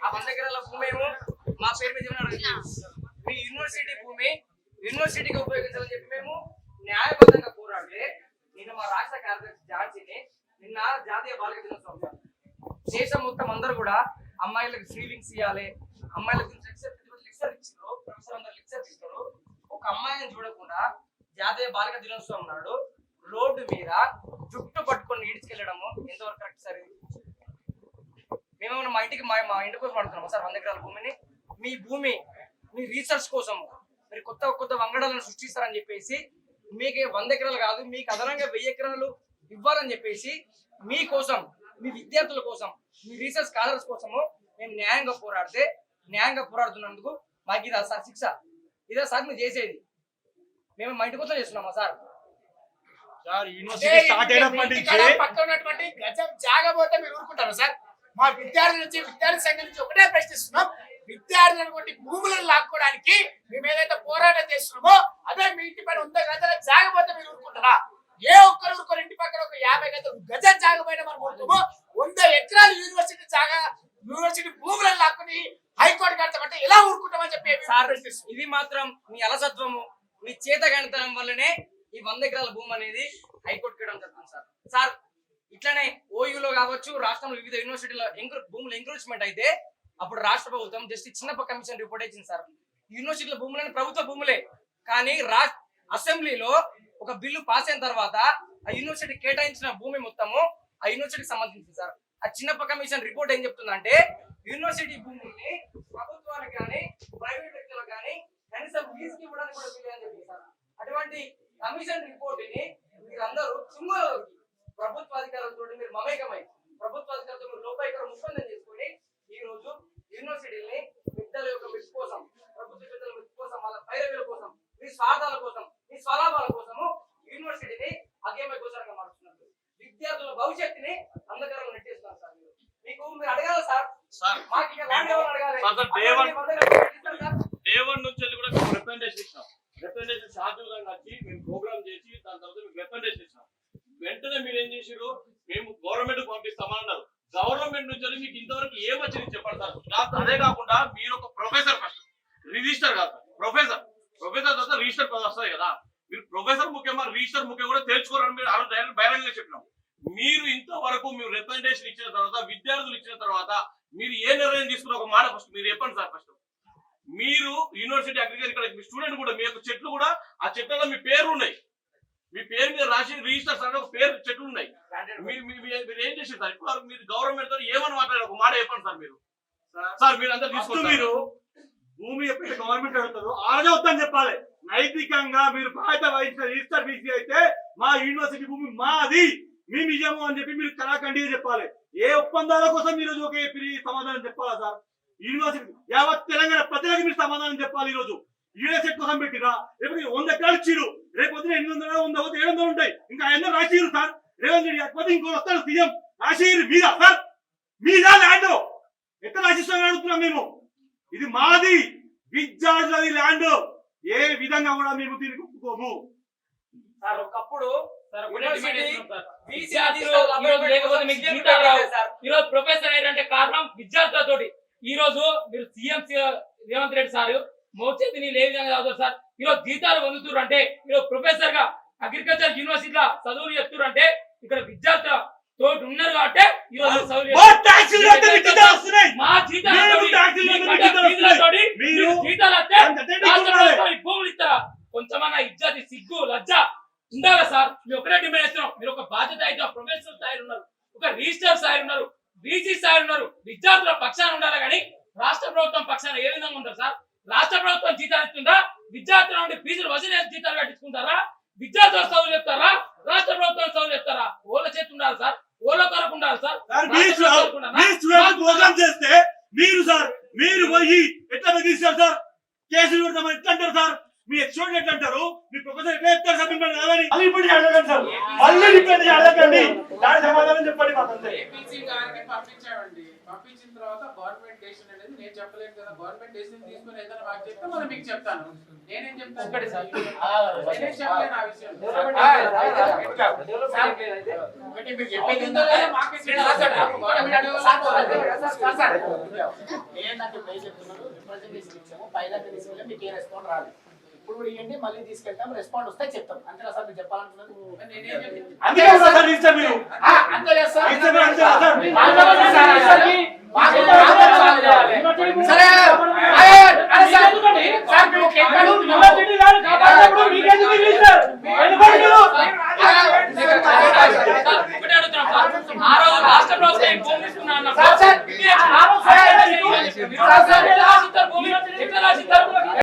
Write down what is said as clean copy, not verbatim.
ఆ 100 ఎకరాల భూమి ఏమో మా పేరు మీద మీ యూనివర్సిటీ భూమి యూనివర్సిటీకి ఉపయోగించాలని చెప్పి మేము న్యాయబద్ధంగా పోరాడితే నేను మా రాష్ట్ర కార్యదర్శి జార్జిని నిన్న జాతీయ బాలిక దినోత్సవం దేశం మొత్తం అందరూ కూడా అమ్మాయిలకు ఫీలింగ్స్ ఇవ్వాలి, అమ్మాయిలకు లెక్చర్ ఇచ్చారు, ప్రొఫెసర్ అందరు లెక్చర్ ఇస్తారు. ఒక అమ్మాయిని చూడకుండా జాతీయ బాలిక దినోత్సవం నాడు రోడ్డు మీద జుట్టు పట్టుకొని ఈడ్చుకెళ్ళడము ఎంతవరకు కరెక్ట్ సార్? మేమేమన్నా మా ఇంటి కోసం అడుగుతున్నాము సార్ 100 ఎకరాల భూమిని. మీ భూమి మీ రీసెర్చ్ కోసం మీరు కొత్త వంగడాలను సృష్టిస్తారని చెప్పేసి మీకు 100 ఎకరాలు కాదు, మీకు అదనంగా 1000 ఎకరాలు ఇవ్వాలని చెప్పేసి మీకోసం, మీ విద్యార్థుల కోసం, మీ రీసెర్చ్ స్కాలర్స్ కోసము మేము న్యాయంగా పోరాడుతున్నందుకు మాకు ఇదా సార్ శిక్ష? ఇదా సార్ మీరు చేసేది? మేము మా ఇంటి కోసం చేస్తున్నామా సార్? పక్కన ఉన్నటువంటి గజం జాగబోతే మీరు ఊరుకుంటారా సార్? మా విద్యార్థి సంఘం నుంచి ఒకటే ప్రశ్నిస్తున్నాం, విద్యార్థులను కొట్టి భూములను లాక్కోవడానికి మేము ఏదైతే పోరాటం చేస్తున్నామో అదే మీ ఇంటి పైన 100 గజాల జాగబోతే మీరు ఊరుకుంటారా? ఏ ఒక్కరు ఊరుకోరు. ఇంటి పక్కన ఒక 50 గజాలు గజం జాగపోయినా మనం ఊరుకోము. 100 ఎకరాలు యూనివర్సిటీ భూములను లాక్కుని హైకోర్టు కడతామంటే ఎలా ఊరుకుంటామని చెప్పి ఇది మాత్రం మీ అలసత్వము, మీ చేతగానితనం వల్లనే ఈ 100 ఎకరాల భూమి అనేది హైకోర్టు కేయడం జరుగుతుంది సార్. సార్ ఇట్లానే ఓయూలో కావచ్చు, రాష్ట్రంలో వివిధ యూనివర్సిటీలో భూముల ఎంక్రోచ్మెంట్ అయితే అప్పుడు రాష్ట్ర ప్రభుత్వం జస్ట్ చిన్నప్ప కమిషన్ రిపోర్ట్ ఇచ్చింది సార్. యూనివర్సిటీల భూములని ప్రభుత్వ భూములే, కానీ అసెంబ్లీలో ఒక బిల్లు పాస్ అయిన తర్వాత ఆ యూనివర్సిటీ కేటాయించిన భూమి మొత్తము ఆ యూనివర్సిటీకి సంబంధించింది సార్. ఆ చిన్నప్ప కమిషన్ రిపోర్ట్ ఏం చెప్తుందంటే యూనివర్సిటీ భూముల్ని ప్రభుత్వానికి కానీ ప్రైవేట్ వ్యక్తులకు కానీ కనీసం లీజుకి ఇవ్వడానికి కూడా వీలు అని చెప్పింది సార్. అటువంటి కమిషన్ రిపోర్ట్ ని మీరందరూ ప్రభుత్వ అధికారులతో మీరు మమేకమై ప్రభుత్వ అధికారులతో మీరు లోపాయికరం ఒప్పందం చేసుకుని ఈ రోజు యూనివర్సిటీని విద్యల యొక్క మెప్పు కోసం, ప్రభుత్వ విద్యల మెప్పు కోసం, వాళ్ళ పైరవీల కోసం, మీ స్వార్థాల కోసం, మీ స్వలాభాల కోసము యూనివర్సిటీని అగేమై గోచరంగా మారుస్తున్నారు. విద్యార్థుల భవిష్యత్తుని అంధకారంలో నెట్టేస్తున్నారు సార్. మీరు అడగాలి సార్, మాకు ఇక ల్యాండ్ ఎవరు అడగాలి? దేవన్ నుంచి కూడా రిప్రజెంటేషన్ ఇచ్చాం. రిప్రజెంటేషన్ శాంతియుతంగా వచ్చి మేము ప్రోగ్రామ్ చేసి దాని తర్వాత మీకు రిప్రజెంటేషన్ ఇచ్చాం. వెంటనే మీరు ఏం చేసారు, మేము గవర్నమెంట్ పంపిస్తామన్నారు. గవర్నమెంట్ నుంచి మీకు ఇంతవరకు ఏం వచ్చింది చెప్పండి సార్. అదే కాకుండా మీరు ఒక ప్రొఫెసర్, ఫస్ట్ రిజిస్టర్ కాదు ప్రొఫెసర్ తర్వాత రిజిస్టర్ వస్తాయి కదా. మీరు ప్రొఫెసర్ ముఖ్యమా రిజిస్టర్ ముఖ్యం కూడా తెలుసుకోరని మీరు బహిరంగంగా చెప్పినాం. మీరు ఇంతవరకు మీరు రిప్రజెంటేషన్ ఇచ్చిన తర్వాత, విద్యార్థులు ఇచ్చిన తర్వాత మీరు ఏ నిర్ణయం తీసుకున్న ఒక మాట ఫస్ట్ మీరు చెప్పండి సార్. ఫస్ట్ మీరు యూనివర్సిటీ అగ్రికల్చర్ ఇక్కడ స్టూడెంట్ కూడా మీ యొక్క చెట్లు కూడా ఆ చెట్లలో మీ పేర్లు ఉన్నాయి, మీ పేరు మీద రాసి రిజిస్టర్స్ అంటే ఒక పేరు చెట్లు ఉన్నాయి. మీరు ఏం చేసారు సార్? ఇప్పుడు మీరు గవర్నమెంట్ తో ఏమని మాట్లాడారు ఒక మాట చెప్పండి సార్. మీరు సార్ మీరు అంతా తీసుకుంటారు, మీరు భూమి ఎప్పుడైతే గవర్నమెంట్ అడుగుతారో ఆరోజు వద్దని చెప్పాలి. నైతికంగా మీరు బాధ్యత వహించిన రిజిస్టర్ బీసీ అయితే మా యూనివర్సిటీ భూమి మాది, మీ నిజము అని చెప్పి మీరు కళాఖండిగా చెప్పాలి. ఏ ఒప్పందాల కోసం మీరు ఒకే సమాధానం చెప్పాలా సార్? యూనివర్సిటీ యావత్ తెలంగాణ ప్రజలకు మీరు సమాధానం చెప్పాలి. ఈ రోజు యూనివర్సిటీ కోసం పెట్టిరా, రేపు 100 ఎకరాలు ఇచ్చిరు, రేపు పొద్దున 800 100 700 ఉంటాయి. ఇంకా ఎన్నో రాసిరు సార్. రేవంత్ రెడ్డి కాకపోతే ఇంకో వస్తాడు సీఎం, రాసిరు మీద సార్, మీద ల్యాండ్ ఎక్కడ రాసిస్తామని అడుగుతున్నాం మేము. ఇది మాది, విద్యార్థులది ల్యాండ్. ఏ విధంగా కూడా మేము దీనికి ఒప్పుకోము సార్. ఒకప్పుడు ప్రొఫెసర్ అయ్యారంటే కారణం విద్యార్థులతోటి. ఈ రోజు మీరు సీఎం రేవంత్ రెడ్డి సార్ మోచేతిని ఏ విధంగా చదువుతారు సార్? ఈరోజు జీతాలు పొందుతున్నారు అంటే, ఈరోజు ప్రొఫెసర్ గా అగ్రికల్చర్ యూనివర్సిటీలో చదువులు చెప్తున్నారు అంటే ఇక్కడ విద్యార్థుల తోటి ఉన్నారు కాబట్టి ఈరోజు భూములు ఇస్తారా? కొంచెమన్నా ఇజ్జతి, సిగ్గు, లజ్జ ఉండాలా సార్? మీరు ఒకటే డిమాండ్ చేస్తున్నాం. మీరు ఒక బాధ్యత అయితే ప్రొఫెసర్ స్థాయిలో ఉన్నారు, ఒక రిజిస్టర్ స్థాయిలో ఉన్నారు, బీసీ స్థాయిలో ఉన్నారు. విద్యార్థుల పక్షాన ఉండాలి కానీ రాష్ట్ర ప్రభుత్వం పక్షాన ఏ విధంగా ఉంటారు సార్? రాష్ట్ర ప్రభుత్వం జీతాలు ఇస్తుందా? విద్యార్థుల నుండి ఫీజులు వసూలు జీతాలు కట్టించుకుంటారా? విద్యార్థుల చదువులు చెప్తారా? రాష్ట్ర ప్రభుత్వం చదువులు చెప్తారా? ఓళ్ళ చేతి ఉండాలి సార్, ఓళ్ళ కొరకు ఉండాలి సార్. ప్రోగ్రామ్ చేస్తే మీరు సార్ మీరు పోయి ఎట్లా బెదిరిస్తారు సార్? కేసులు పెడతామని ఎట్లా అంటారు సార్? మీ స్టూడెంట్ ఎట్లా అంటారు? మీ ప్రొఫెసర్ ఎట్లా చెప్తారు సార్? మిమ్మల్ని కాదని మళ్ళీ ఇప్పుడు అడగండి సార్, మళ్ళీ ఇప్పుడు అడగండి, దాని సమాధానం చెప్పండి మాకు అంతే. పంపించిన తర్వాత గవర్నమెంట్ డెసిషన్ అనేది నేను చెప్పలేను కదా. గవర్నమెంట్ డెసిషన్ తీసుకుని ఏదైనా మాకు చెప్తే మనం మీకు చెప్తాను. నేనేం చెప్తాను? ఒకటి సార్. నేనేం చెప్పలేను ఆ విషయం. ఒకటి మీరు చెప్పేది అవుతుందో లేదో మాకే తెలియదు. ఏంటంటే ఇప్పుడు ఏం చెప్తున్నారు, రిప్రజెంటేషన్ ఇచ్చాము, పైదాకా తీసుకెళ్ళి మీకు ఏ రెస్పాండ్ రాలేదు. ఇప్పుడు కూడా ఇవ్వండి, మళ్ళీ తీసుకెళ్తాం, రెస్పాండ్ వస్తే చెప్తాం. అంతేనా సార్ మీరు చెప్పాలనుకున్నది? నేనేం చెప్పాను? అంతే కదా సార్? అంతే కదా సార్? మాకు సరే సార్ మేము ఒకటే అడుగుతున్నాం సార్. ఆ రోజు రాష్ట్ర ప్రభుత్వం ఈ భూమి తీసుకున్నా అన్నప్పుడు సార్, సార్, మీరు